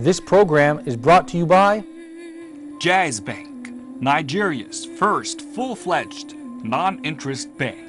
This program is brought to you by Jazz Bank, Nigeria's first full-fledged non-interest bank.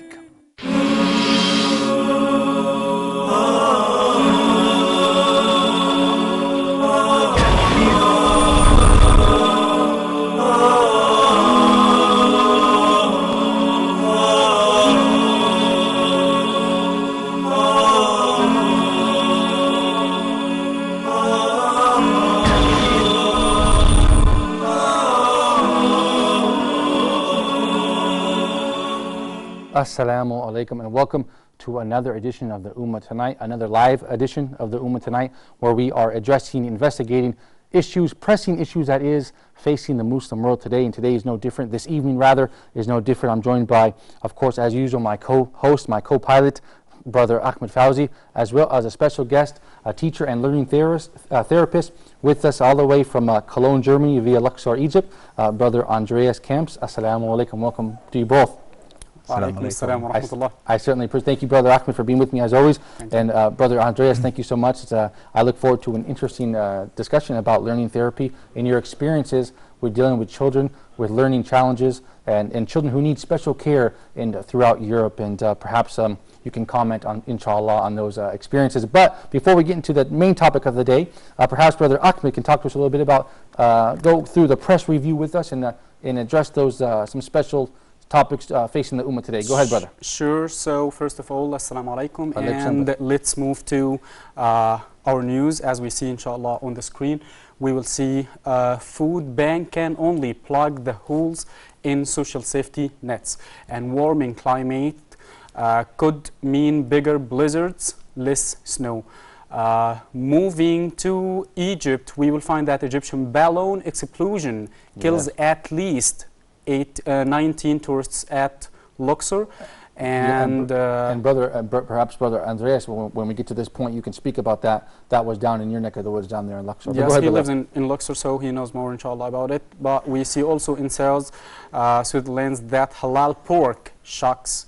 Assalamu alaikum and welcome to another edition of the Ummah Tonight, another live edition of the Ummah Tonight, where we are addressing, investigating issues, pressing issues that is facing the Muslim world today, and today is no different. This evening, rather, is no different. I'm joined by, of course, as usual, my co-host, my co-pilot, Brother Ahmed Fauzi, as well as a special guest, a teacher and learning therapist with us all the way from Cologne, Germany, via Luxor, Egypt, Brother Andreas Camps. Assalamu alaikum. Welcome to you both. I certainly appreciate. Thank you, Brother Ahmed, for being with me as always. And Brother Andreas, thank you so much. I look forward to an interesting discussion about learning therapy and your experiences with dealing with children with learning challenges and children who need special care throughout Europe. And perhaps you can comment on, inshallah, on those experiences. But before we get into the main topic of the day, perhaps Brother Ahmed can talk to us a little bit about, go through the press review with us and address those some special topics facing the Ummah today. Go ahead, brother. Sure. So first of all, assalamu alaikum, and let's move to our news. As we see, inshallah, on the screen, we will see food bank can only plug the holes in social safety nets, and warming climate could mean bigger blizzards, less snow. Moving to Egypt, we will find that Egyptian balloon explosion kills at least 19 tourists at Luxor, and perhaps Brother Andreas, when we get to this point, you can speak about that. That was down in your neck of the woods, down there in Luxor. Yes, he lives in Luxor, so he knows more, inshallah, about it. But we see also in Sales, Switzerland, that halal pork shocks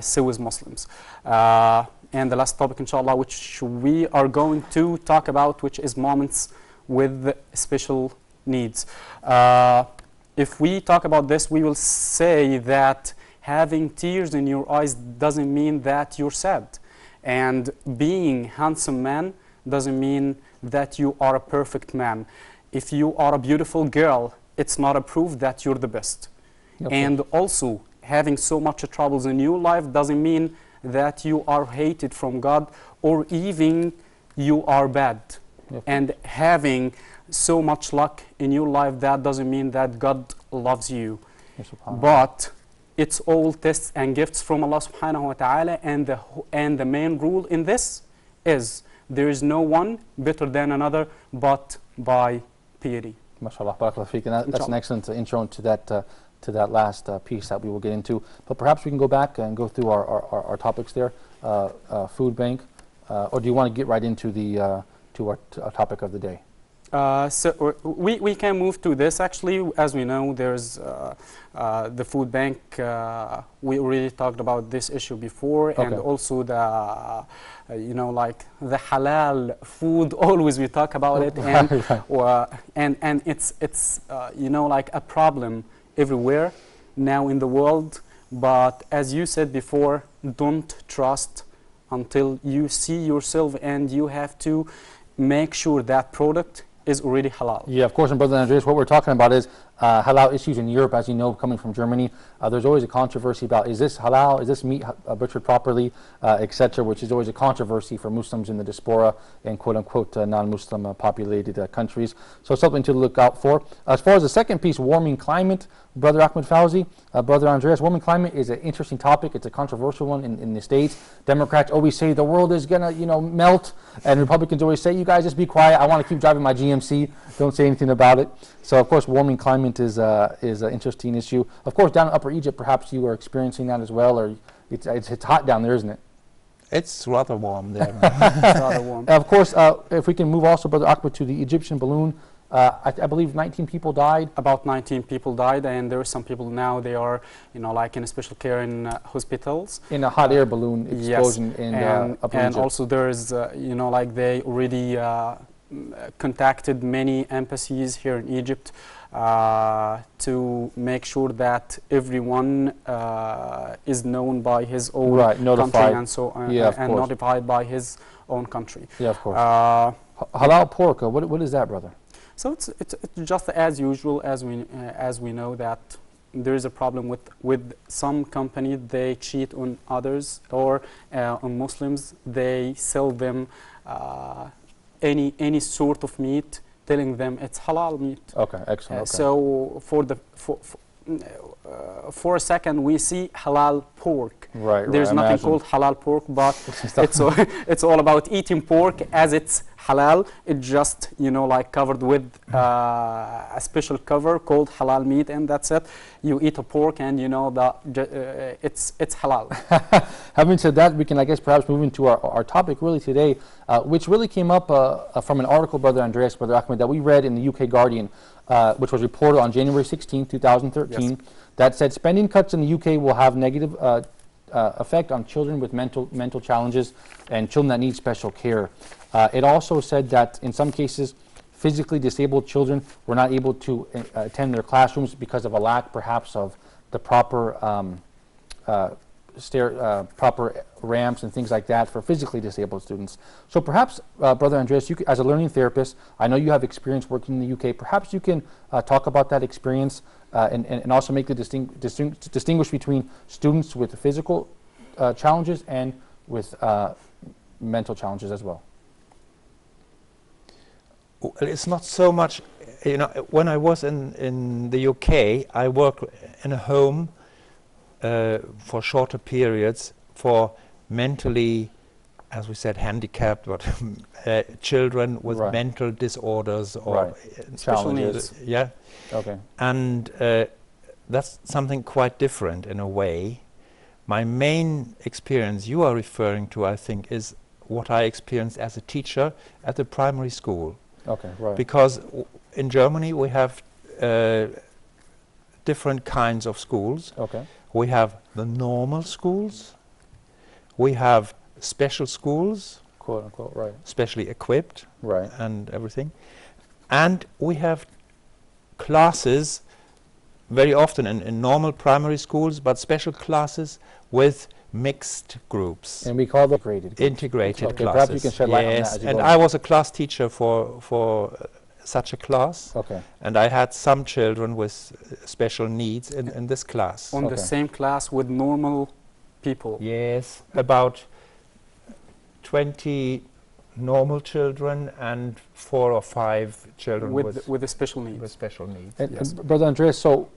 Suez Muslims. And the last topic, inshallah, which we are going to talk about, which is moments with special needs. If we talk about this, we will say that having tears in your eyes doesn't mean that you're sad. And being a handsome man doesn't mean that you are a perfect man. If you are a beautiful girl, it's not a proof that you're the best. Okay. And also, having so much troubles in your life doesn't mean that you are hated from God or even you are bad. Okay. And having so much luck in your life, that doesn't mean that God loves you. Yes, but it's all tests and gifts from Allah subhanahu wa ta'ala, and the main rule in this is there is no one better than another but by piety. MashaAllah, barakallah feek. And that's an excellent intro to that last piece that we will get into. But perhaps we can go back and go through our topics there. Food bank, or do you want to get right into the to our topic of the day? So we can move to this. Actually, as we know, there's the food bank. We already talked about this issue before, okay. And also the like the halal food. Always we talk about it, and it's like a problem everywhere now in the world. But as you said before, don't trust until you see yourself, and you have to make sure that product is already halal. Yeah, of course, and Brother Andreas, what we're talking about is halal issues in Europe, as you know, coming from Germany. There's always a controversy about, is this halal, is this meat butchered properly, etc., which is always a controversy for Muslims in the diaspora and quote-unquote non-Muslim populated countries. So something to look out for. As far as the second piece, warming climate, Brother Ahmed Fauzi, Brother Andreas, warming climate is an interesting topic. It's a controversial one in the States. Democrats always say the world is going to, melt, and Republicans always say, you guys just be quiet. I want to keep driving my GMC. Don't say anything about it. So, of course, warming climate is an interesting issue. Of course, down in Upper Egypt, perhaps you are experiencing that as well, or it's hot down there, isn't it? It's rather warm there. It's rather warm. Of course, if we can move also, Brother Ahmed, to the Egyptian balloon. I believe 19 people died. About 19 people died, and there are some people now, they are, like in special care in hospitals. In a hot air balloon explosion yes. in and Upper Egypt. also there is, like they already contacted many embassies here in Egypt to make sure that everyone is known by his own country and so and notified by his own country. Yeah, of course. Halal pork. What is that, brother? So it's just as usual as we know that there is a problem with some company. They cheat on others, or on Muslims. They sell them any sort of meat, telling them it's halal meat. Okay, excellent. Okay. So for a second we see halal pork. Right. There's nothing called halal pork, but it's all about eating pork as it's halal. It's just, you know, like covered with a special cover called halal meat, and that's it. You eat a pork, and you know that it's halal. Having said that, we can, I guess, perhaps move into our topic really today, which really came up from an article, Brother Ahmed, that we read in the UK Guardian, which was reported on January 16, 2013, yes, that said spending cuts in the UK will have negative effect on children with mental challenges and children that need special care. It also said that in some cases, physically disabled children were not able to attend their classrooms because of a lack, perhaps, of the proper proper ramps and things like that for physically disabled students. So perhaps, Brother Andreas, you as a learning therapist, I know you have experience working in the UK. Perhaps you can talk about that experience and also make the distinguish between students with physical challenges and with mental challenges as well. Well, it's not so much, you know, when I was in the UK, I worked in a home for shorter periods for mentally, as we said, handicapped, but children with mental disorders or special needs. Yeah. Okay. And that's something quite different in a way. My main experience you are referring to, I think, is what I experienced as a teacher at the primary school. Okay, right. Because in Germany we have different kinds of schools. Okay. We have the normal schools, we have special schools, quote unquote, right, specially equipped, right, and everything, and we have classes very often in normal primary schools, but special classes with mixed groups. And we call them integrated classes. Perhaps you can shed light on that as you and go. I was a class teacher for such a class. Okay. And I had some children with special needs in this class. On the same class with normal people. Yes, about 20 normal children and 4 or 5 children with the special needs. With special needs. And, yes. Brother Andreas, so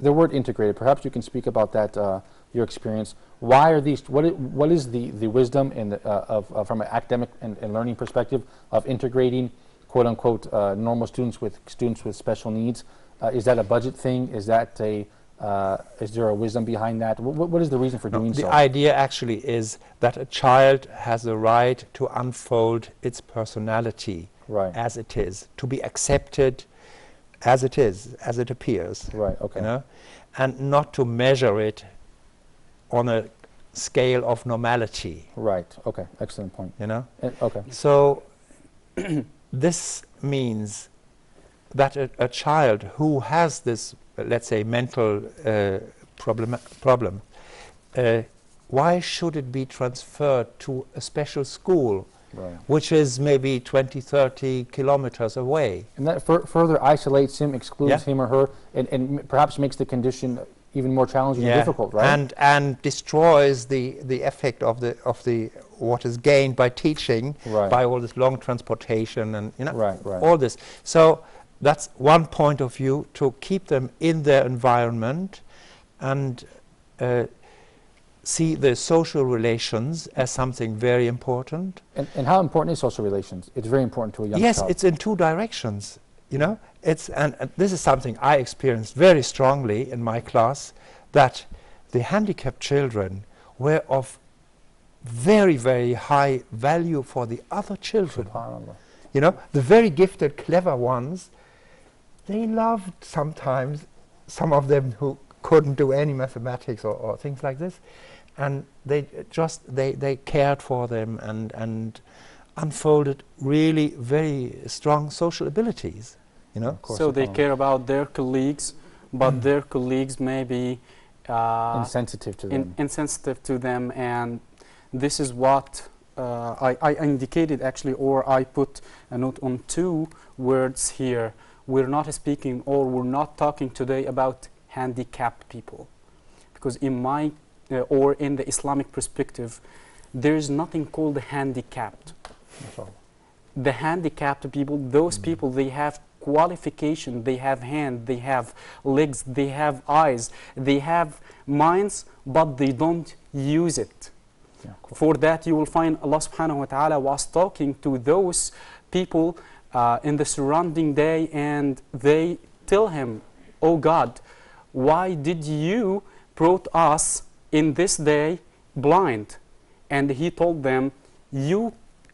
the word integrated, perhaps you can speak about that, your experience. Why are these, what is the wisdom in the, from an academic and learning perspective of integrating quote unquote normal students with special needs? Is that a budget thing? Is that is there a wisdom behind that? What is the reason for doing so? The idea actually is that a child has the right to unfold its personality as it is, to be accepted as it is, as it appears. Right, okay. You know? And not to measure it on a scale of normality. Right, okay, excellent point. You know? Okay. So this means that a child who has this, let's say, mental problem, why should it be transferred to a special school, which is maybe 20, 30 kilometers away? And that further isolates him, excludes him or her, and perhaps makes the condition even more challenging and difficult, right? And destroys the effect of the what is gained by teaching, by all this long transportation and all this. So that's one point of view, to keep them in their environment and see the social relations as something very important. And how important is social relations? It's very important to a young child. Yes, it's in 2 directions. You know, and this is something I experienced very strongly in my class, that the handicapped children were of very, very high value for the other children. You know, the very gifted, clever ones, they loved sometimes some of them who couldn't do any mathematics or things like this, and they cared for them, and unfolded really very strong social abilities, you know. Of course, So they care about their colleagues, but their colleagues may be insensitive to them. insensitive to them, and this is what I indicated actually, or I put a note on two words here. We're not speaking, or we're not talking today about handicapped people, because in my or in the Islamic perspective, there is nothing called handicapped. The handicapped people, those people, they have qualification, they have hands, they have legs, they have eyes, they have minds, but they don't use it. Yeah, cool. For that, you will find Allah subhanahu wa ta'ala was talking to those people in the surrounding day, and they tell him, oh God, why did you brought us in this day blind? And he told them,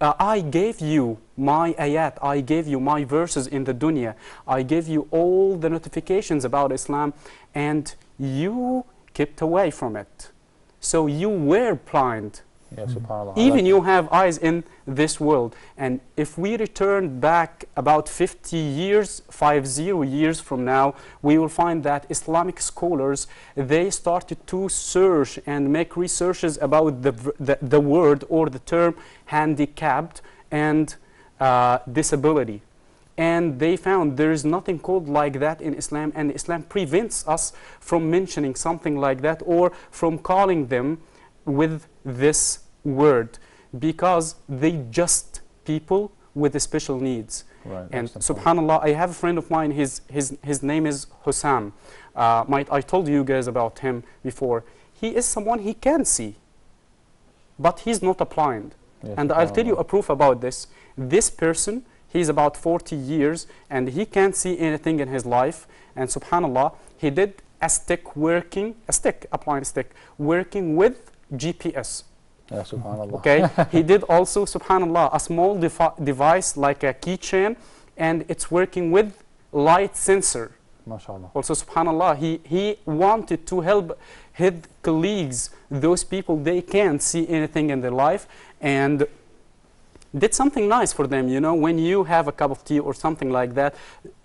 I gave you my ayat, I gave you my verses in the dunya, I gave you all the notifications about Islam, and you kept away from it. So you were blind. Yeah, subhanAllah. Even you have eyes in this world. And if we return back about 50 years from now, we will find that Islamic scholars, they started to search and make researches about the word or the term handicapped and disability. And they found there is nothing called like that in Islam, and Islam prevents us from mentioning something like that or from calling them with this word, because they just people with special needs. Right, and subhanallah, I have a friend of mine, his name is Hussam. I told you guys about him before. He is someone he can see, but he's not a blind. Yes, and I'll tell you a proof about this. This person, he's about 40 years and he can't see anything in his life, and subhanallah, he did a blind stick working with GPS. Yeah, subhanAllah. Okay, he did also, subhanallah, a small device like a keychain, and it's working with light sensor. MashaAllah. Also, subhanallah, he wanted to help his colleagues, those people, they can't see anything in their life, and did something nice for them. You know, when you have a cup of tea or something like that,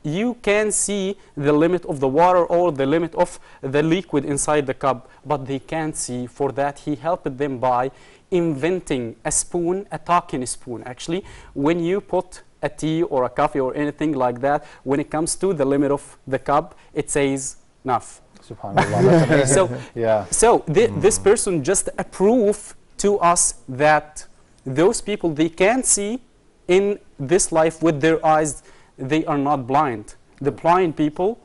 you can see the limit of the water or the limit of the liquid inside the cup, but they can't see. For that, he helped them by inventing a spoon, a talking spoon. Actually, when you put a tea or a coffee or anything like that, when it comes to the limit of the cup, it says enough. SubhanAllah. That's amazing. So, yeah. So this person just a proof to us that those people, they can see in this life with their eyes, they are not blind. The blind people,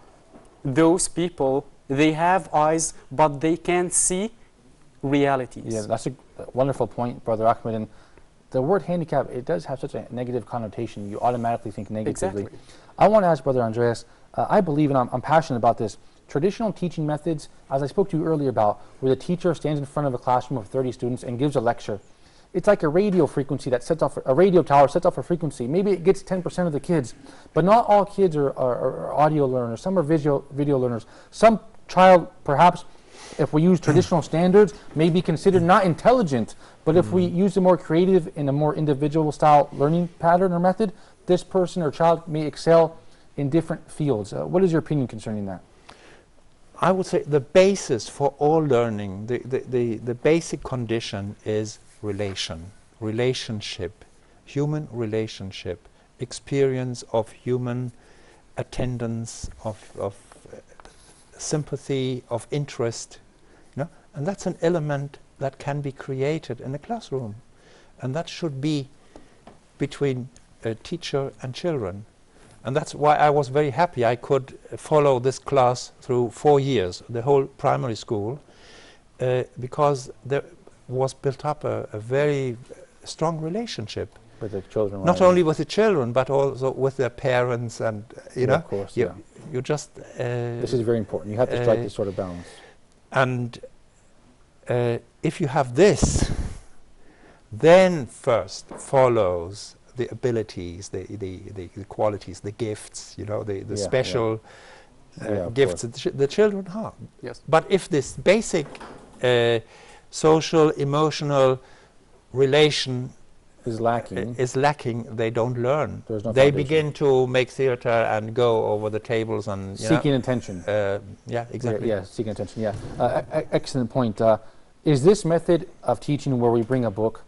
those people, they have eyes, but they can't see realities. Yeah, that's a wonderful point, Brother Ahmed. And the word handicap, it does have such a negative connotation. You automatically think negatively. Exactly. I want to ask Brother Andreas, I believe, and I'm passionate about this, traditional teaching methods, as I spoke to you earlier about, where the teacher stands in front of a classroom of 30 students and gives a lecture. It's like a radio frequency that sets off, a radio tower sets off a frequency. Maybe it gets 10% of the kids, but not all kids are audio learners. Some are video learners. Some child, perhaps, if we use traditional standards, may be considered not intelligent, but if we use a more creative and a more individual style learning pattern or method, this person or child may excel in different fields. What is your opinion concerning that? I would say the basis for all learning, the basic condition is relationship, human relationship, experience of human attendance, of sympathy, of interest, you know? And that's an element that can be created in a classroom, and that should be between a teacher and children. And that's why I was very happy I could follow this class through 4 years, the whole primary school, because there was built up a very strong relationship With the children. not only with the children but also with their parents, and you know, of course, you just this is very important. You have to strike this sort of balance. And if you have this, then first follows the abilities, the qualities, the gifts, you know, the special gifts that the children have. Yes. But if this basic social, emotional relation is lacking. They don't learn. There's no They foundation. begin to make theater and go over the tables and Seeking attention. yeah, exactly. Yeah, seeking attention. Yeah, excellent point. Is this method of teaching where we bring a book,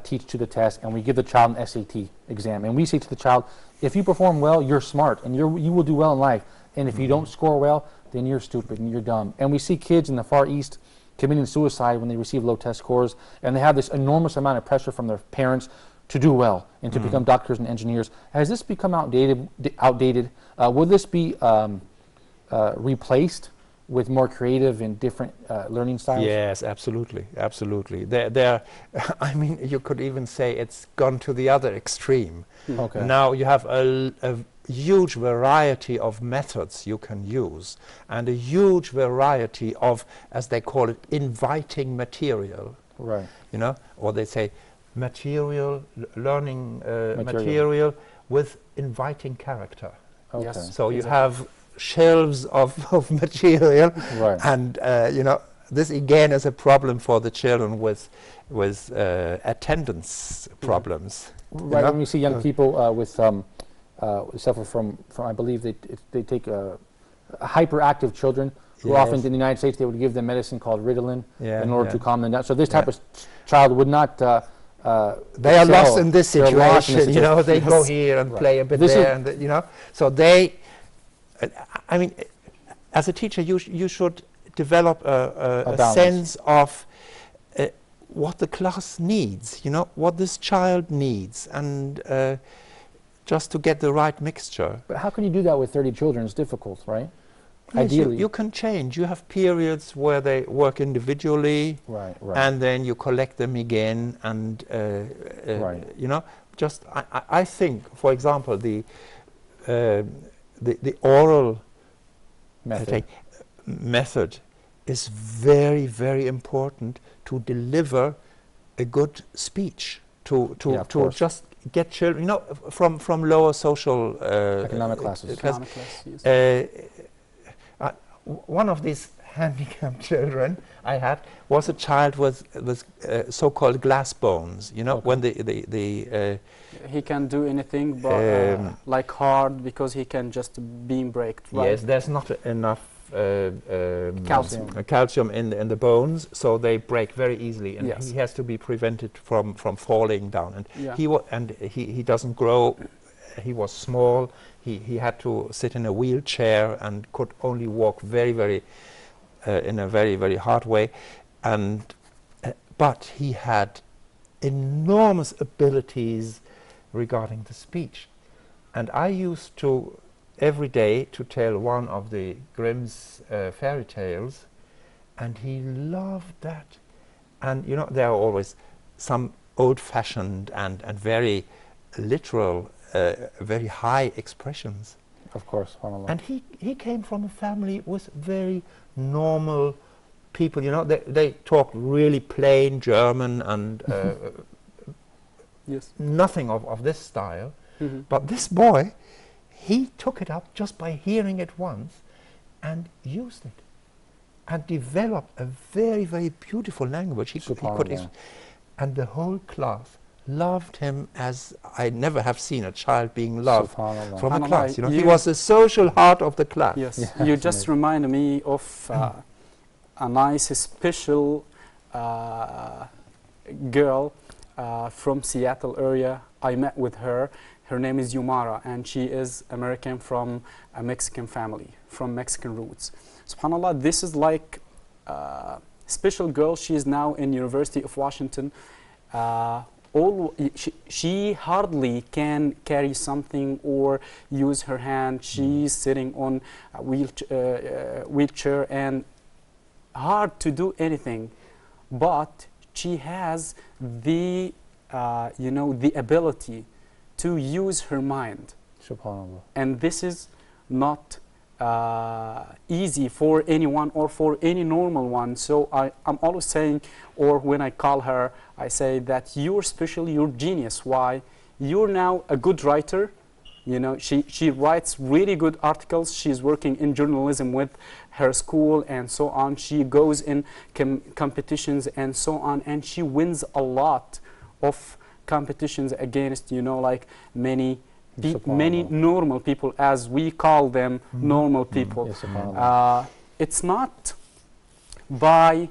teach to the test, and we give the child an SAT exam, and we say to the child, if you perform well, you're smart, and you will do well in life, and if you don't score well, then you're stupid and you're dumb. And we see kids in the Far East committing suicide when they receive low test scores, and they have this enormous amount of pressure from their parents to do well and to become doctors and engineers. Has this become outdated? Will this be replaced with more creative and different learning styles? Yes, absolutely, absolutely. I mean, you could even say it's gone to the other extreme. Okay. Now you have a huge variety of methods you can use, and a huge variety of, as they call it, inviting material. Right. You know, or they say learning material with inviting character. Okay. Yes. So you have shelves of material, Right. and you know, this again is a problem for the children with attendance problems. Right. know? When we see young people with suffer from I believe they take hyperactive children who often in the United States they would give them medicine called Ritalin in order to calm them down. So this type of child would not. They are lost in this They're lost in situation. this You know, they situation. go here and play a bit This there, and you know. So they, I mean, as a teacher, you should develop a balance. sense of what the class needs. You know, what this child needs, and just to get the right mixture. But how can you do that with 30 children? It's difficult, right? Yes, Ideally. you can change. You have periods where they work individually, Right. Right. and then you collect them again, and Right. you know, just I think, for example, the oral method is very, very important to deliver a good speech, to course. just get children, you know, from lower social Economic classes. Economic class, yes. One of these handicapped children I had was a child with so-called glass bones. You know, when He can do anything but like hard, because he can just beam break. Right? yes, there's not enough Calcium. calcium in the bones, so they break very easily, and Yes. he has to be prevented from falling down. And Yeah. he doesn't grow. He was small. He had to sit in a wheelchair and could only walk very in a very hard way, and but he had enormous abilities regarding the speech, and I used to every day to tell one of the Grimm's fairy tales, and he loved that. And you know, there are always some old-fashioned and very literal, very high expressions. Of course. SubhanAllah. And he came from a family with very normal people. You know, they talked really plain German and Yes. nothing of this style. Mm-hmm. But this boy, he took it up just by hearing it once and used it and developed a very beautiful language. He could SubhanAllah. and the whole class loved him as I never have seen a child being loved SubhanAllah. from a SubhanAllah, class. You know, he you- was the social heart of the class. Yes, Yeah, you it's just amazing. remind me of a nice special girl from Seattle area. I met with her. Her name is Yumara, and she is American from a Mexican family, from Mexican roots. SubhanAllah, this is like a special girl. She is now in University of Washington. She hardly can carry something or use her hand. She's sitting on a wheelchair and hard to do anything, but she has the the ability to use her mind, SubhanAllah. and this is not easy for anyone or for any normal one. So I'm always saying, or when I call her, I say that you're special, you're genius. Why? You're now a good writer. You know, she writes really good articles. She's working in journalism with her school and so on. She goes in competitions and so on, and she wins a lot of competitions against, you know, like many Subhanallah. normal people, as we call them, normal people. Yes, subhanallah. It's not by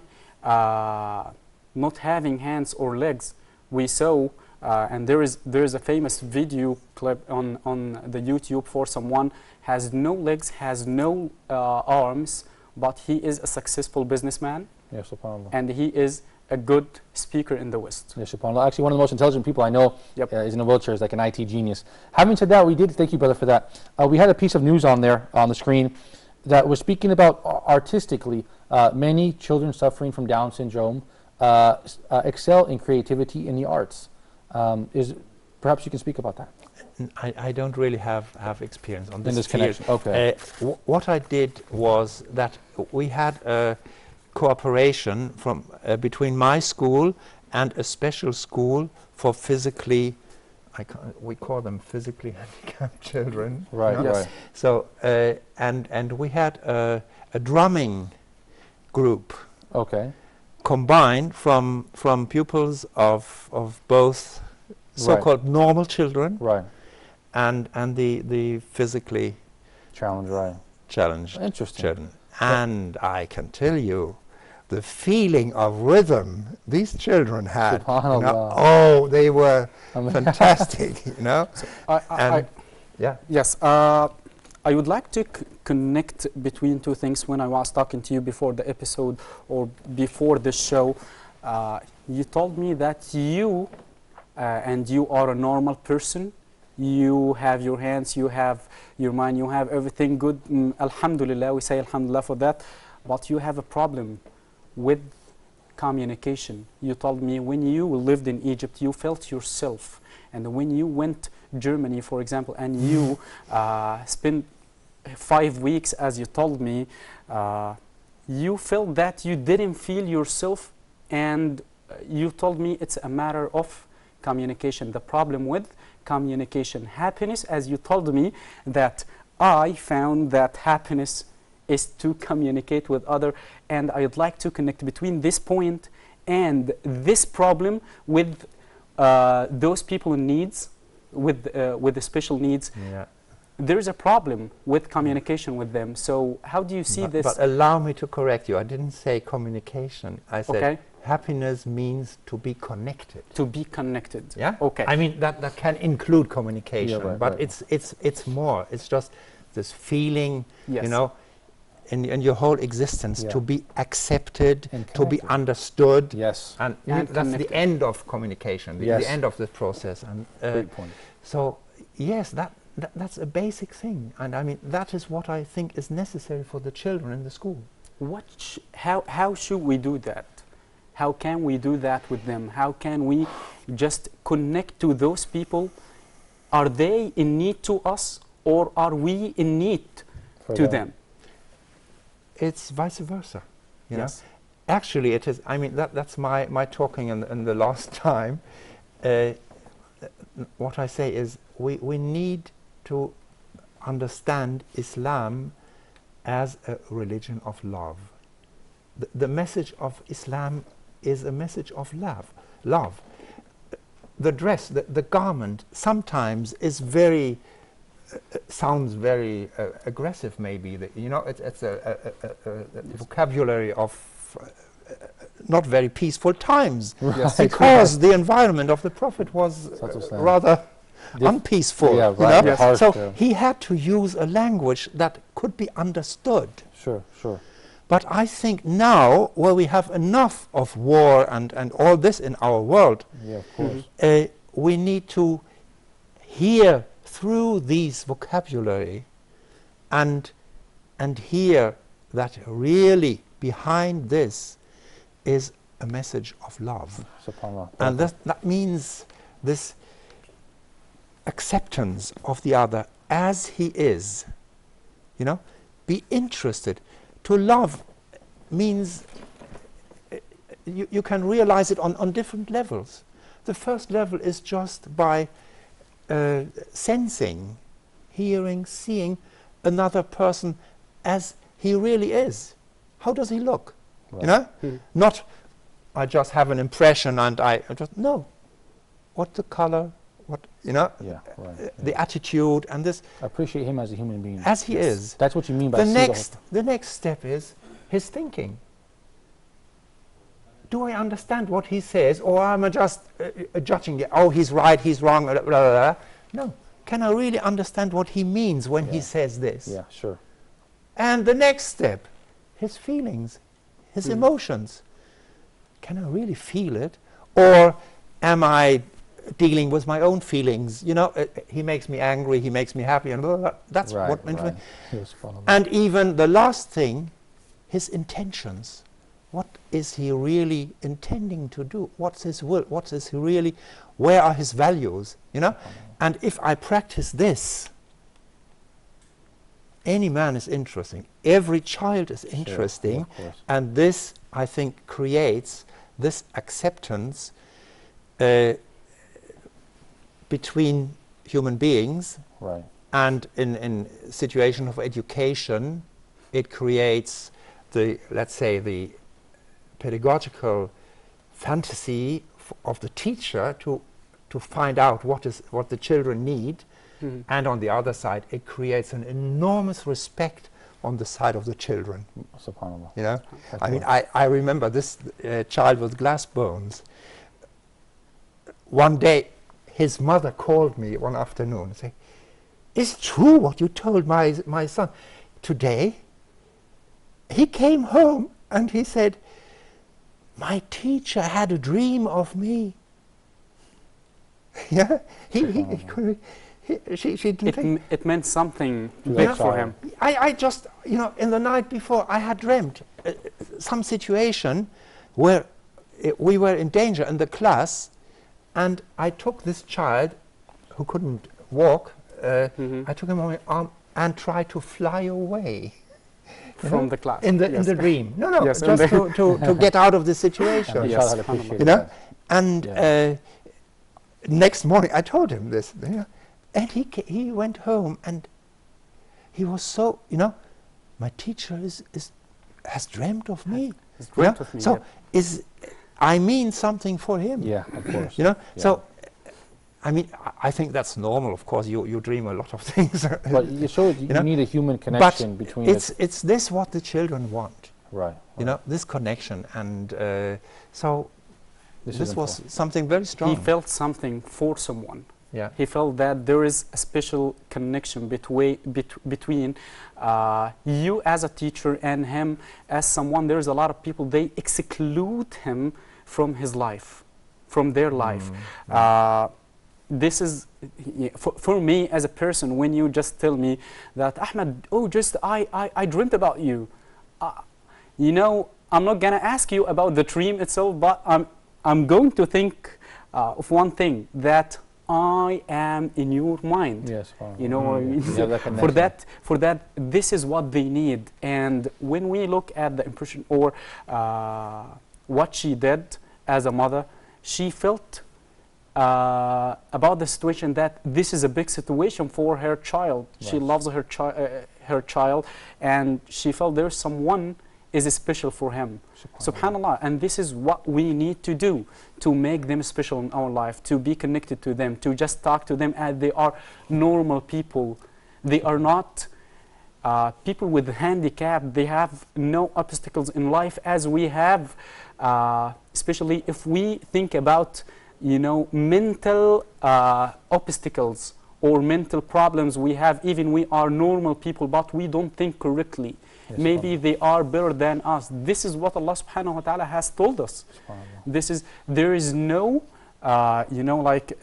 not having hands or legs. We saw, and there is a famous video clip on the YouTube for someone has no legs, has no arms, but he is a successful businessman, Yes, subhanallah. and he is a good speaker in the West. Yes, subhanallah. Actually, one of the most intelligent people I know Yep. is in a wheelchair, is like an IT genius. Having said that, thank you, brother, for that. We had a piece of news on there, on the screen, that was speaking about artistically, many children suffering from Down syndrome excel in creativity in the arts. Perhaps you can speak about that. I don't really have experience on this, In this field. connection, okay. What I did was that we had a cooperation from between my school and a special school for physically, we call them physically handicapped children. Right, you know? right. So and we had a drumming group Okay. combined from pupils of both so-called normal children Right. and the physically Challenge, right. challenged Interesting. children. And I can tell you, the feeling of rhythm these children had, you know, Subhanallah. oh, they were I mean- fantastic, you know. And yeah, Yes, I would like to connect between two things. When I was talking to you before the episode or before the show, you told me that you and you are a normal person. You have your hands, you have your mind, you have everything good. Alhamdulillah, we say Alhamdulillah for that. But you have a problem with communication. You told me when you lived in Egypt, you felt yourself. And when you went Germany, for example, and you spent 5 weeks, as you told me, you felt that you didn't feel yourself, and you told me it's a matter of communication. The problem with communication, happiness, as you told me, that I found that happiness is to communicate with other, and I'd like to connect between this point and this problem with those people in needs, with the special needs. yeah. There is a problem with communication with them. So how do you see this? But allow me to correct you. I didn't say communication. I said Okay. happiness means to be connected. To be connected. Yeah. Okay. I mean that can include communication, Yeah, right, but right. it's more. It's just this feeling, Yes. you know, in your whole existence, Yeah. to be accepted, And to be connected. understood. Yes. And, And that's connected. the end of communication, the Yes. end of the process. And Great point. so yes, that's a basic thing, and I mean that is what I think is necessary for the children in the school. How should we do that? How can we do that with them? How can we just connect to those people? Are they in need to us, or are we in need For to them? It's vice versa. You know? Yes. Actually, it is. I mean, that's my talking in the last time. What I say is we need to understand Islam as a religion of love. The message of Islam is a message of love. The dress, the garment, sometimes is very sounds very aggressive. Maybe you know, it's a vocabulary of not very peaceful times, Yes. because the environment of the Prophet was rather unpeaceful. Yeah, you right. know? Yes. Harsh, So yeah. he had to use a language that could be understood. Sure, sure. But I think now, where we have enough of war and all this in our world, Yeah, of course. we need to hear through these vocabulary and hear that really behind this is a message of love. SubhanAllah. And that means this acceptance of the other as he is. You know, be interested. To love means you can realize it on different levels. The first level is just by sensing, hearing, seeing another person as he really is. How does he look? Right. You know? Not, I just have an impression and I just, no. what the color, what, you know, Yeah, right. the attitude, and this, Appreciate him as a human being. as he is. That's what you mean by The see the next step is his thinking. Do I understand what he says, or am I just judging it? Oh, he's right, he's wrong, blah, blah, blah. No. Can I really understand what he means when he says this? Yeah, sure. And the next step, his feelings, his emotions. Can I really feel it? Or am I dealing with my own feelings? You know, he makes me angry, he makes me happy, and blah, blah, blah. That's Right, what makes me. right. Yes, follow. And even the last thing, his intentions. What is he really intending to do? What's his will? What is he really? Where are his values? You know? And if I practice this, any man is interesting. Every child is interesting. of course. And this, I think, creates this acceptance between human beings. Right. And in situation of education, it creates the, let's say, the pedagogical fantasy of the teacher to find out what the children need. And on the other side, it creates an enormous respect on the side of the children. SubhanAllah. You know, That's I mean, right. I remember this child with glass bones. One day, his mother called me one afternoon and said, "Is it true what you told my son today? He came home and he said, my teacher had a dream of me." Yeah, she didn't think. It meant something To big that for child. him. I just, you know, in the night before, I had dreamt some situation where we were in danger in the class, and I took this child who couldn't walk, I took him on my arm and tried to fly away. From the class. In the Yes. dream. No, Yes, just to get out of the situation. And Yes, inshallah, I'll appreciate You know? that. And Yeah. next morning I told him this, you know, and he went home and he was so, you know, my teacher has dreamt of me. Has You know? dreamt of me, So yeah. I mean something for him. Yeah, of course. You know, Yeah. so I mean, I think that's normal. Of course, you dream a lot of things. But you show you, know? need a human But connection between it's this what the children want. Right. You know, this connection, and so This this is was important. something very strong. He felt something for someone. Yeah. He felt that there is a special connection between you as a teacher and him as someone. There's a lot of people, they exclude him from his life, from their life. This is, for me as a person, when you just tell me that, Ahmed, oh, just I dreamt about you. You know, I'm not going to ask you about the dream itself, but I'm going to think of one thing, that I am in your mind. Yes. Fine. You know what I mean? Yeah, that for that, this is what they need. And when we look at the impression or what she did as a mother, she felt about the situation that this is a big situation for her child. Right. She loves her child, and she felt there's someone is special for him. Subhanallah. And this is what we need to do to make them special in our life, to be connected to them, to just talk to them as they are normal people. They are not people with handicap. They have no obstacles in life as we have, especially if we think about, you know, mental obstacles or mental problems we have. Even we are normal people, but we don't think correctly. Yes, maybe they are better than us. This is what Allah subhanahu wa ta'ala has told us. This is, there is no, you know, like,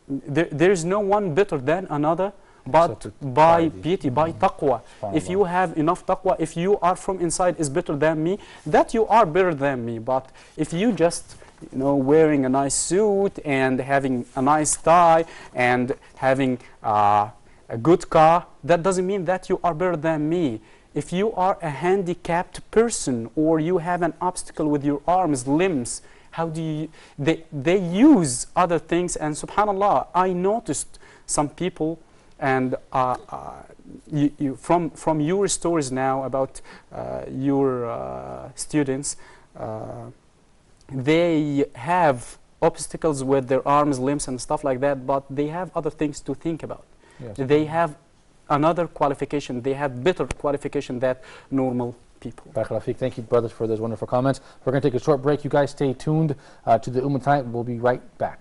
there is no one better than another, but by piety, by taqwa. If you have enough taqwa, if you are from inside is better than me, that you are better than me. But if you just, you know, wearing a nice suit and having a nice tie and having a good car, that doesn't mean that you are better than me. If you are a handicapped person or you have an obstacle with your arms, limbs, how do you, they use other things. And subhanallah, I noticed some people, and from your stories now about your students, they have obstacles with their arms, limbs, and stuff like that, but they have other things to think about. Yes. They have another qualification. They have better qualification than normal people. Barakallahu feek. Thank you, brothers, for those wonderful comments. We're going to take a short break. You guys stay tuned to the Ummah tonight. We'll be right back.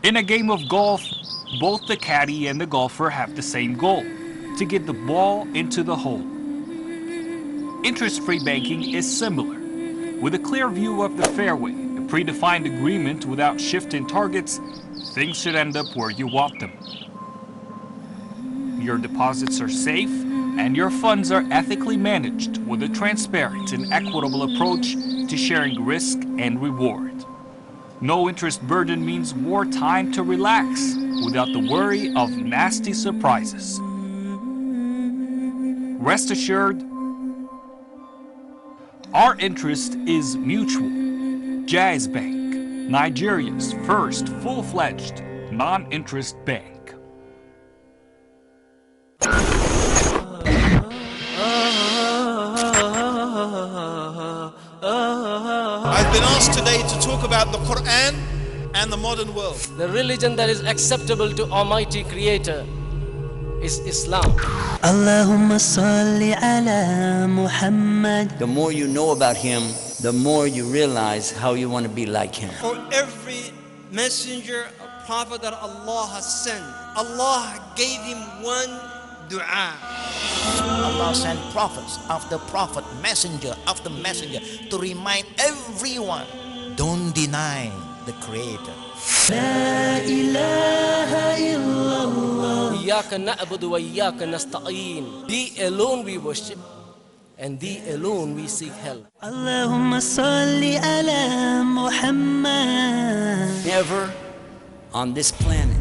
In a game of golf, both the caddy and the golfer have the same goal: to get the ball into the hole. Interest-free banking is similar. With a clear view of the fairway, a predefined agreement without shifting targets, things should end up where you want them. Your deposits are safe, and your funds are ethically managed with a transparent and equitable approach to sharing risk and reward. No interest burden means more time to relax without the worry of nasty surprises. Rest assured, our interest is mutual. Jaiz Bank, Nigeria's first full-fledged non-interest bank. I've been asked today to talk about the Quran and the modern world. The religion that is acceptable to Almighty Creator is Islam. Allahumma salli ala Muhammad. The more you know about him, the more you realize how you want to be like him. For every messenger, a prophet that Allah has sent, Allah gave him one dua. Allah sent prophets after prophet, messenger after messenger to remind everyone, don't deny the Creator. La ilaha illallah. Iyyaka na'budu wa iyyaka nasta'een. Thee alone we worship, and Thee alone we seek help. Allahumma salli ala Muhammad. Never on this planet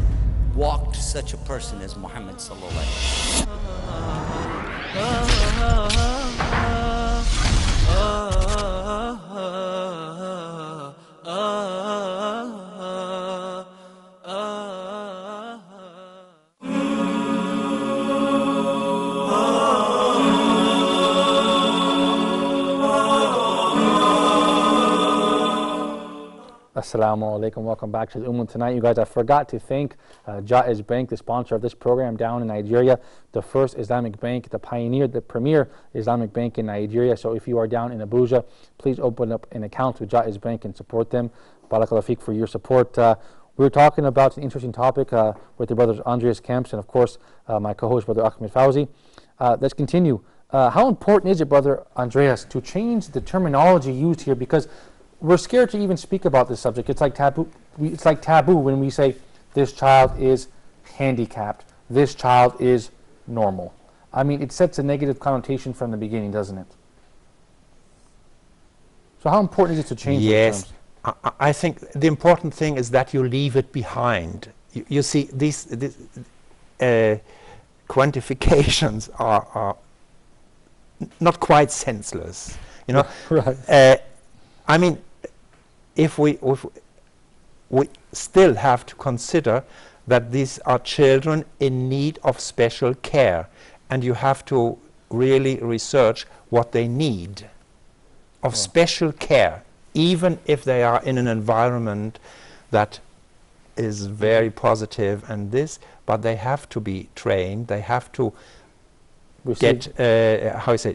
walked such a person as Muhammad sallallahu alaihi Assalamu alaikum. Welcome back to the Ummah tonight. You guys, I forgot to thank Jaiz Bank, the sponsor of this program down in Nigeria, the first Islamic bank, the pioneer, the premier Islamic bank in Nigeria. So if you are down in Abuja, please open up an account with Jaiz Bank and support them. Barakallahu feek for your support. We were talking about an interesting topic with the brothers Andreas Kemps and, of course, my co-host, Brother Ahmed Fauzi. Let's continue. How important is it, Brother Andreas, to change the terminology used here? Because we're scared to even speak about this subject. It's like taboo. It's like taboo when we say this child is handicapped, this child is normal. I mean, it sets a negative connotation from the beginning, doesn't it? So how important is it to change those terms? I think the important thing is that you leave it behind. You see, these quantifications are not quite senseless. You know, Right. I mean, if we still have to consider that these are children in need of special care, and you have to really research what they need of special care, even if they are in an environment that is very positive and this, but they have to be trained, they have to get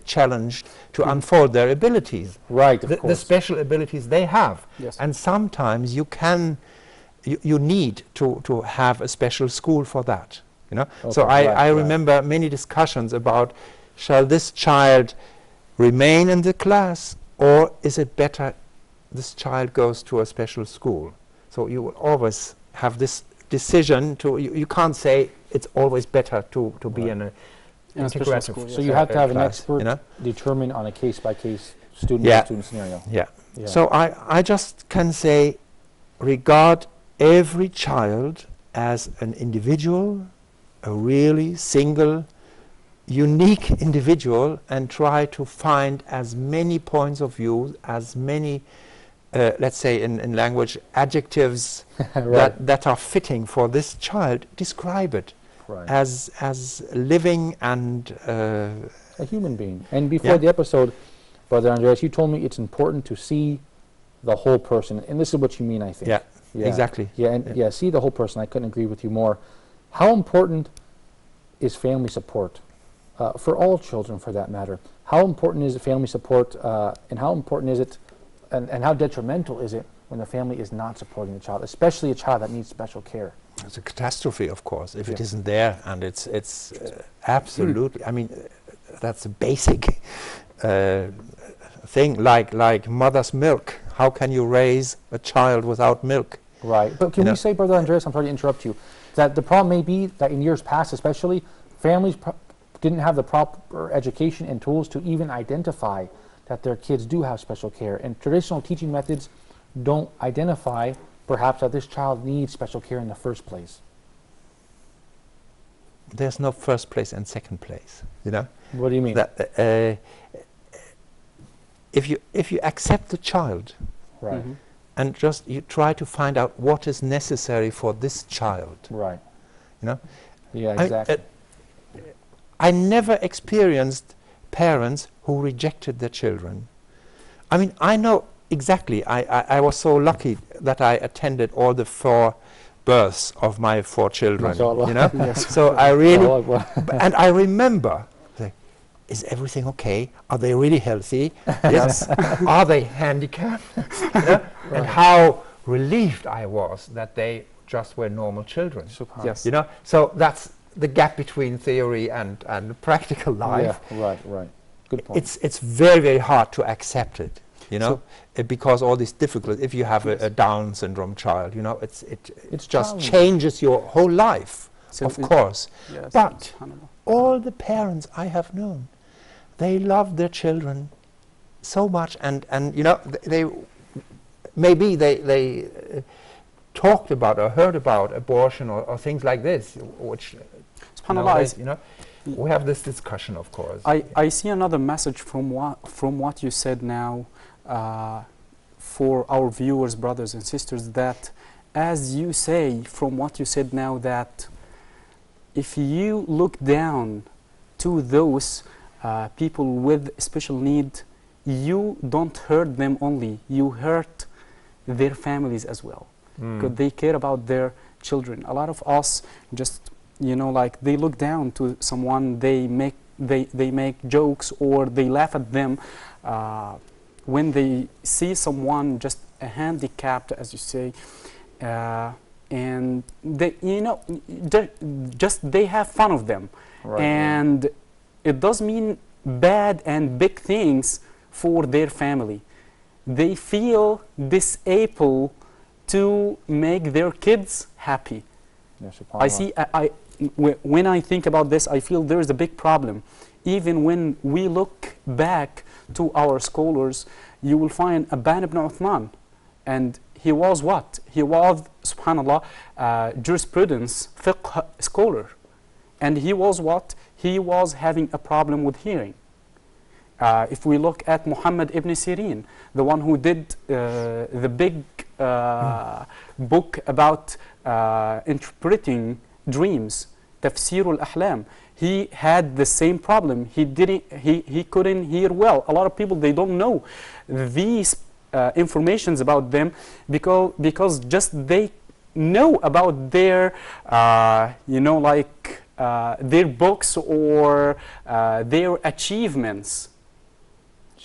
challenged to unfold their abilities. Right, of The course. special abilities they have. Yes. And sometimes you need to have a special school for that. You know? So Okay, I right. remember many discussions about, shall this child remain in the class, or is it better this child goes to a special school? So you will always have this decision you can't say it's always better to be in a In a special integrative school, So you have to have an class, expert you know? determine on a case-by-case, Yeah. student-by-student scenario. Yeah. Yeah. So I just can say, regard every child as an individual, a really single, unique individual, and try to find as many points of view, as many, let's say in language, adjectives Right. that are fitting for this child. Describe it. Right. as living and A human being. And before Yeah. the episode, Brother Andreas, you told me it's important to see the whole person, and this is what you mean, I think. yeah, exactly. Yeah, and yeah, see the whole person. I couldn't agree with you more. How important is family support for all children, for that matter? How important is family support, and how important is it, and how detrimental is it when the family is not supporting the child, especially a child that needs special care? It's a catastrophe, of course, if it isn't there, and it's absolutely. I mean, that's a basic thing, like mother's milk. How can you raise a child without milk? Right. But can we say, Brother Andreas, I'm sorry to interrupt you, that the problem may be that in years past, especially, families didn't have the proper education and tools to even identify that their kids do have special care, and traditional teaching methods don't identify perhaps that this child needs special care in the first place. There's no first place and second place, you know. What do you mean? That, if you accept the child, Right. and just you try to find out what is necessary for this child, Right. you know. Yeah, exactly. I never experienced parents who rejected their children. I mean, I know exactly. I was so lucky that I attended all the 4 births of my 4 children. Mashallah. You know, Yes. so I really Allahu Akbar. and I remember, like, is everything okay? Are they really healthy? Yes. Are they handicapped? You know? And how relieved I was that they just were normal children. Subhanallah. Yes. You know, so that's the gap between theory and practical life. Yeah, right. Good point. It's very, very hard to accept it, you know, because all these difficulties. If you have a Down syndrome child, you know, it just challenging. changes your whole life, So of it- course. Yes, But subhanallah. all the parents I have known, they love their children so much, and you know, they maybe they talked about or heard about abortion or things like this, which SubhanAllah, nowadays, you know, we have this discussion, of course. I see another message from what you said now for our viewers, brothers and sisters, that as you say from what you said now, that if you look down to those people with special need, you don't hurt them only, you hurt their families as well, because they care about their children. A lot of us just, you know, like they look down to someone, they make jokes or they laugh at them when they see someone just handicapped, as you say, and they, you know, they have fun of them, Right, and it does mean bad and big things for their family. They feel disable to make their kids happy. Yeah, I subhanallah. see. When I think about this, I feel there is a big problem. Even when we look back to our scholars, you will find Aban ibn Uthman, and he was what? He was, subhanallah, jurisprudence, fiqh scholar. And he was what? He was having a problem with hearing. If we look at Muhammad ibn Sirin, the one who did the big book about interpreting dreams, Tafsir al-Ahlam, he had the same problem. He couldn't hear well. A lot of people, they don't know these informations about them because just they know about their you know, like their books or their achievements.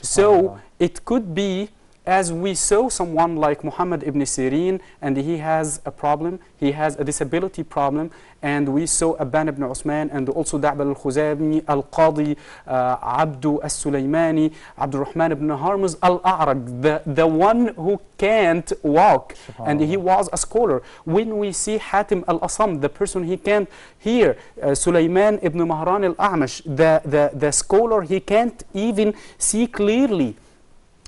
So it could be, as we saw someone like Muhammad ibn Sirin, and he has a problem, he has a disability problem, and we saw Aban ibn Uthman, and also Da'bal al-Khuzami, al-Qadi, Abdu al-Sulaymani, Abdul Rahman ibn Harmuz al-A'raq, the one who can't walk, and he was a scholar. When we see Hatim al-Asam, the person he can't hear, Sulaiman ibn Mahran al-A'mash, the scholar, he can't even see clearly.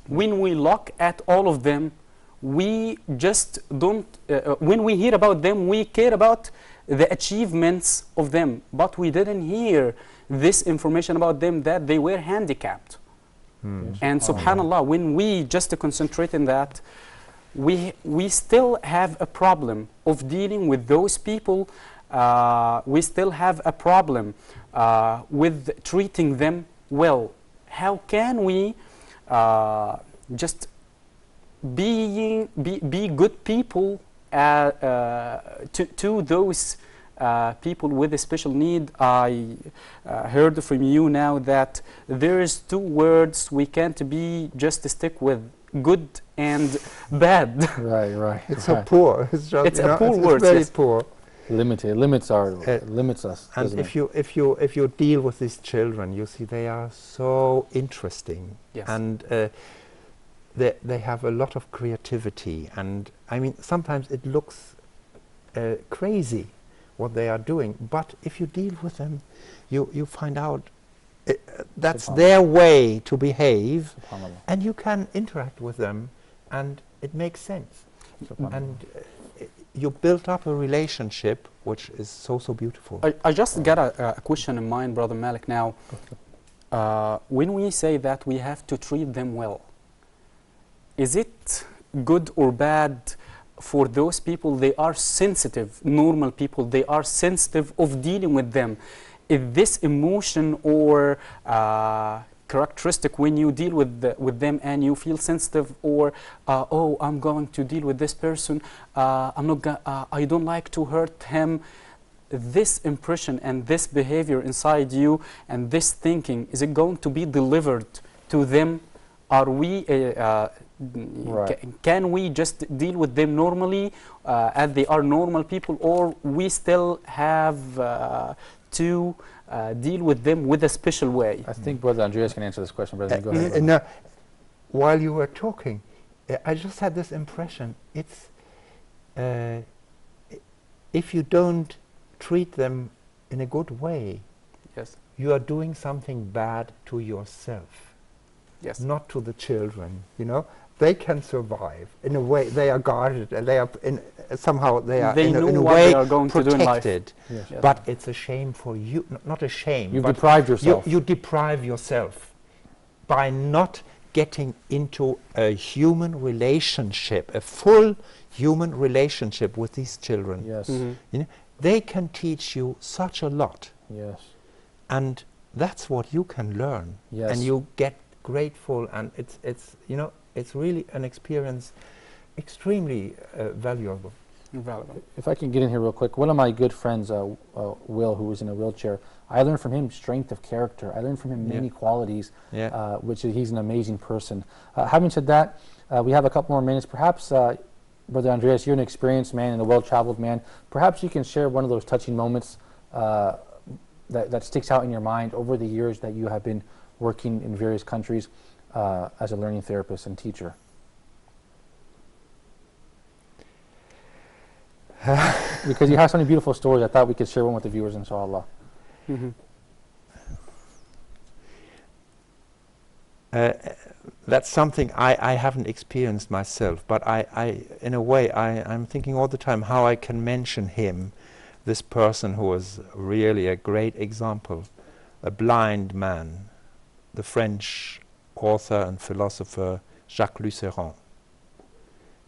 When we look at all of them, we just don't, when we hear about them, we care about the achievements of them, but we didn't hear this information about them, that they were handicapped. And subhanallah, when we just concentrate in that, we still have a problem of dealing with those people we still have a problem with treating them well. How can we just be good people to those people with a special need? I heard from you now that there is two words we can't be just stick with: good and bad. Right. It's so poor. It's just, it's a poor word. It's very yes. poor. Limited. Limits us. And if you deal with these children, you see they are so interesting. Yes. And they have a lot of creativity. And I mean, sometimes it looks crazy what they are doing, but if you deal with them, you find out that's their way to behave, and you can interact with them, and it makes sense. And you build up a relationship which is so beautiful. I just got a question in mind, Brother Malik. Now, when we say that we have to treat them well, is it good or bad for those people? They are sensitive, normal people, they are sensitive of dealing with them. Is this emotion or characteristic when you deal with them and you feel sensitive, or oh, I'm going to deal with this person, I don't like to hurt him? This impression and this behavior inside you and this thinking, is it going to be delivered to them? Are we can we just deal with them normally as they are normal people, or we still have to deal with them with a special way? I think Brother Andreas can answer this question. Brother, go ahead. No, while you were talking, I just had this impression. It's if you don't treat them in a good way, yes, you are doing something bad to yourself. Yes. Not to the children. You know, they can survive in a way. They are guarded, and they are somehow they are in a way protected. Yes. Yes. But it's a shame for you. Not a shame. You've deprived yourself. You deprive yourself by not getting into a human relationship, a full human relationship with these children. Yes. Mm-hmm. You know, they can teach you such a lot. Yes. And that's what you can learn. Yes. And you get grateful, and it's you know, it's really an experience extremely valuable. Invaluable. If I can get in here real quick, one of my good friends, Will, who was in a wheelchair, I learned from him strength of character. I learned from him many qualities, which he's an amazing person. Having said that, we have a couple more minutes. Perhaps, Brother Andreas, you're an experienced man and a well-traveled man. Perhaps you can share one of those touching moments that sticks out in your mind over the years that you have been working in various countries as a learning therapist and teacher. Because you have so many beautiful stories, I thought we could share one with the viewers, inshallah. Mm-hmm. That's something I haven't experienced myself, but I in a way, I'm thinking all the time how I can mention him, this person who was really a great example, a blind man, the French author and philosopher Jacques Lucéran,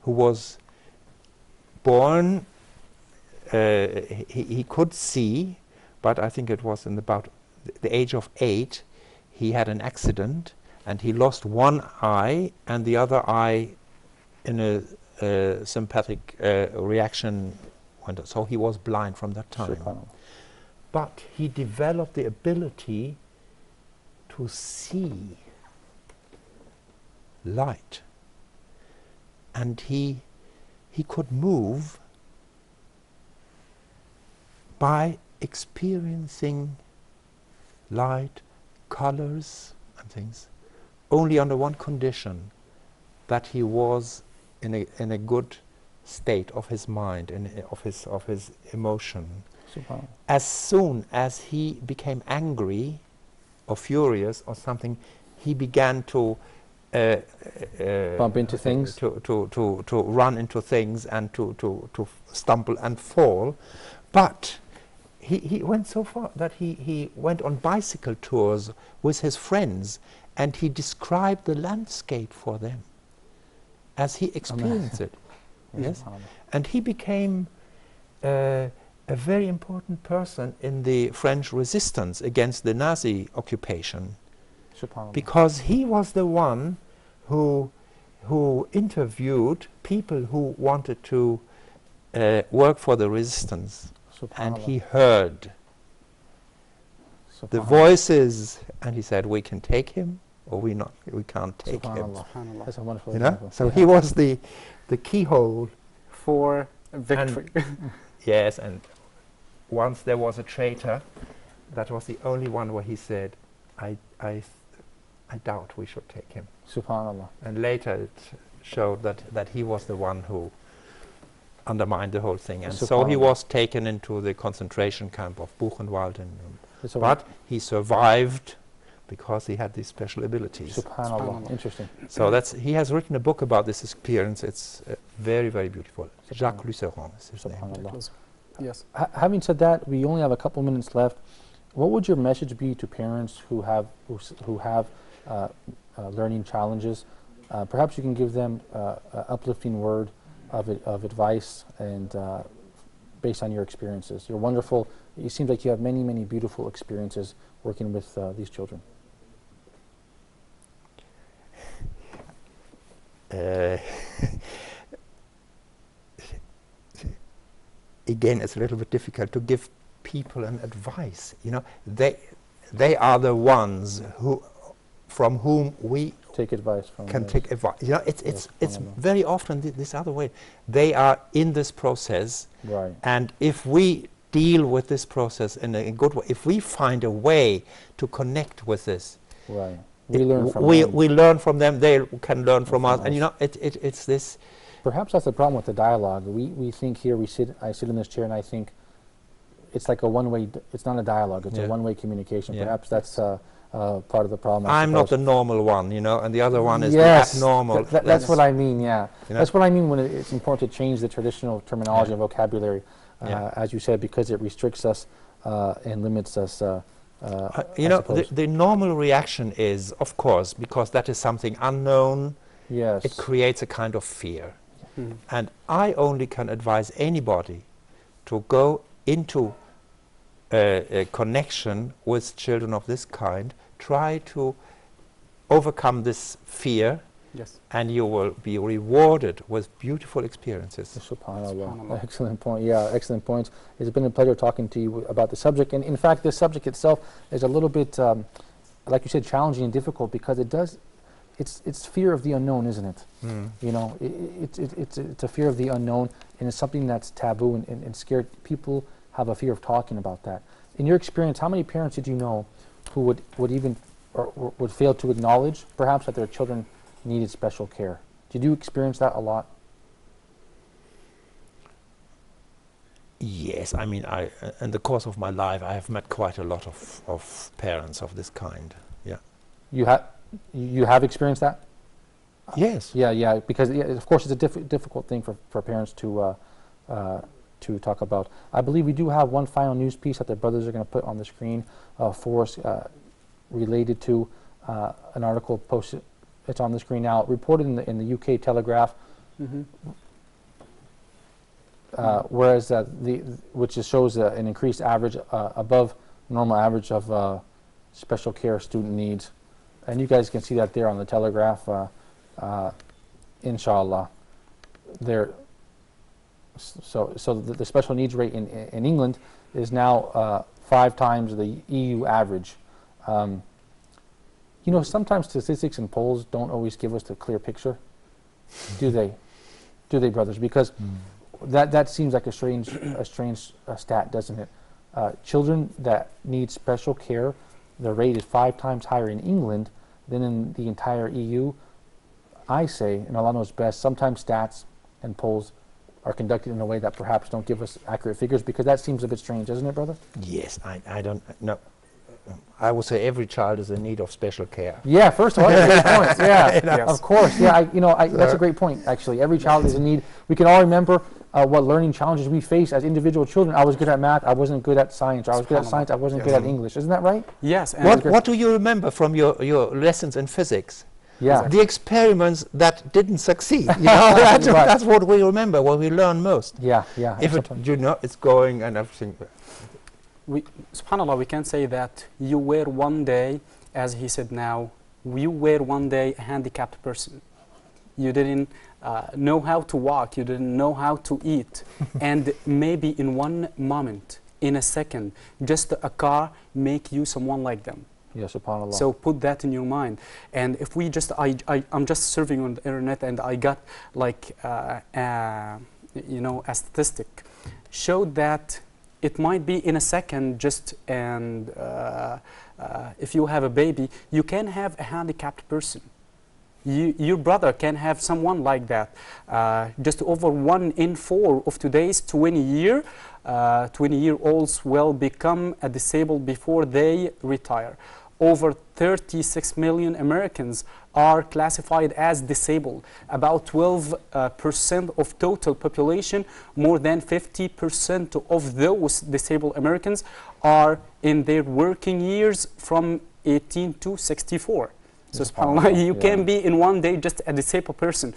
who was born, he could see, but I think it was in about the age of 8, he had an accident and he lost one eye, and the other eye in a sympathetic reaction went, so he was blind from that time. But he developed the ability to see light, and he could move by experiencing light, colors and things, only under one condition, that he was in a good state of his mind and of his emotion. As soon as he became angry or furious or something, he began to bump into things, to run into things, and to stumble and fall. But he went so far that he went on bicycle tours with his friends, and he described the landscape for them as he experienced it. Yes, and he became a very important person in the French resistance against the Nazi occupation, SubhanAllah. because he was the one who interviewed people who wanted to work for the resistance, and SubhanAllah. he heard the SubhanAllah. voices, and he said, we can take him or we can't take him. SubhanAllah. SubhanAllah. That's a wonderful You know? example. So Yeah. he was the keyhole. For victory. Yes, and once there was a traitor, that was the only one where he said, I doubt we should take him. SubhanAllah. And later it showed that he was the one who undermined the whole thing. And so he SubhanAllah. was taken into the concentration camp of Buchenwald. It's a But he survived because he had these special abilities. SubhanAllah. SubhanAllah. Interesting. So he has written a book about this experience. It's very, very beautiful. Jacques Luceron is his name. SubhanAllah. Yes. Having said that, we only have a couple minutes left. What would your message be to parents who have learning challenges? Perhaps you can give them an uplifting word of advice and based on your experiences. You're wonderful. It seems like you have many, many beautiful experiences working with these children. Again, it's a little bit difficult to give people an advice. You know, they are the ones from whom we Take advice from can those. take advice. You know, it's SubhanAllah. very often this other way. They are in this process, Right. and if we deal with this process in a good way, if we find a way to connect with this, Right. We learn from we them. learn from them. They can learn from us, From and you us. know, it's this. Perhaps that's the problem with the dialogue. We think here, I sit in this chair and I think it's like a one-way, it's not a dialogue, it's Yeah. a one-way communication. Yeah. Perhaps that's part of the problem. I I'm not the suppose. normal one, you know, and the other one is Yes, the abnormal. that's what I mean, yeah. You know? That's what I mean when it's important to change the traditional terminology Yeah. and vocabulary, Yeah. as you said, because it restricts us and limits us. You I know, suppose. the normal reaction is, of course, because that is something unknown, Yes. it creates a kind of fear. Mhm. And I only can advise anybody to go into a connection with children of this kind, try to overcome this fear, Yes. and you will be rewarded with beautiful experiences. SubhanAllah. SubhanAllah. Excellent point. Yeah, excellent points. It's been a pleasure talking to you about the subject. And in fact, this subject itself is a little bit, like you said, challenging and difficult because it's fear of the unknown, isn't it? Mm. You know, it's a fear of the unknown, and it's something that's taboo and scared. People have a fear of talking about that. In your experience, how many parents did you know who would even or would fail to acknowledge, perhaps, that their children needed special care? Did you experience that a lot? Yes, I mean, in the course of my life, I have met quite a lot of parents of this kind. Yeah. You have experienced that? Yes. Yeah, because of course it's a difficult thing for parents to talk about. I believe we do have one final news piece that the brothers are going to put on the screen for us, related to an article posted. It's on the screen now, reported in the UK Telegraph. Mm-hmm. Whereas which just shows an increased average above normal average of special care student needs, and you guys can see that there on the Telegraph. Inshallah, there. So the special needs rate in England is now 5 times the EU average. You know, sometimes statistics and polls don't always give us the clear picture, do they? Do they, brothers? Because that seems like a strange stat, doesn't it? Children that need special care, the rate is 5 times higher in England than in the entire EU. I say, and Allah knows best, sometimes stats and polls are conducted in a way that perhaps don't give us accurate figures, because that seems a bit strange, doesn't it, brother? Yes, I don't know. I would say every child is in need of special care. Yeah, first of all, that's a great point. Yeah, Yes. of course. Yeah, that's a great point, actually. Every child is in need. We can all remember what learning challenges we face as individual children. I was good at math, I wasn't good at science. Or I was good at science, I wasn't good at English. Isn't that right? Yes. And What do you remember from your lessons in physics? Yeah. The experiments that didn't succeed. You know, that's what we remember, what we learn most. Yeah, yeah. If it, you know, it's going and everything. SubhanAllah, we can say that you were one day, as he said now, you were one day a handicapped person. You didn't know how to walk, you didn't know how to eat. And maybe in one moment, in a second, just a car make you someone like them. Yeah, subhanAllah. So put that in your mind. And if we just, I'm just surfing on the internet and I got like, you know, a statistic showed that it might be in a second just, and if you have a baby, you can have a handicapped person. Your brother can have someone like that. Just over 1 in 4 of today's 20-year-olds will become a disabled before they retire. Over 36 million Americans are classified as disabled. About 12% of total population, more than 50% of those disabled Americans are in their working years from 18 to 64. So subhanAllah, you can be in one day just a disabled person.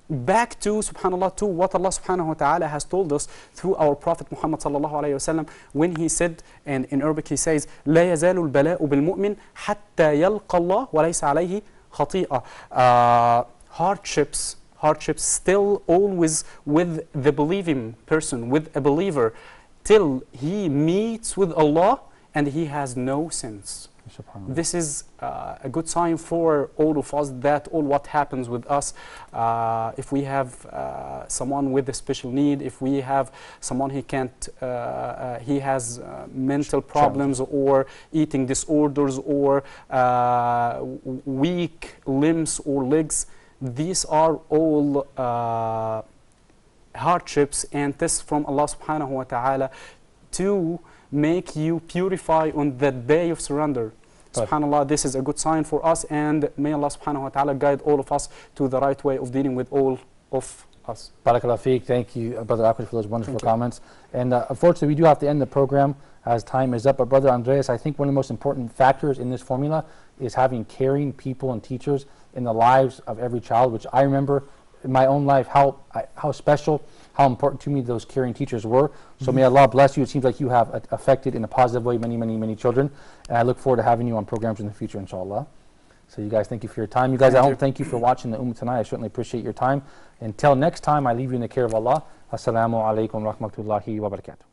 Back to subhanAllah, to what Allah subhanahu wa ta'ala has told us through our Prophet Muhammad sallallahu alayhi wa sallam, when he said, and in Arabic he says, لا يزال البلاء بالمؤمن حتى يلقى الله وليس عليه خطيئة. Hardships still always with the believing person, with a believer, till he meets with Allah and he has no sins. This is a good sign for all of us that all what happens with us, if we have someone with a special need, if we have someone he can't, he has mental problems or eating disorders or weak limbs or legs, these are all hardships and tests from Allah subhanahu wa ta'ala to make you purify on the day of surrender. SubhanAllah, this is a good sign for us, and may Allah subhanahu wa ta'ala guide all of us to the right way of dealing with all of us. Barakallah feek. Thank you, Brother Akwad, for those wonderful comments. And unfortunately, we do have to end the program as time is up. But Brother Andreas, I think one of the most important factors in this formula is having caring people and teachers in the lives of every child, which I remember in my own life how special, how important to me those caring teachers were. So may Allah bless you. It seems like you have affected in a positive way many children. And I look forward to having you on programs in the future, inshallah. So you guys, thank you for your time. You guys at home, thank you for watching the Ummah tonight. I certainly appreciate your time. Until next time, I leave you in the care of Allah. Assalamu alaikum wa rahmatullahi wa barakatuh.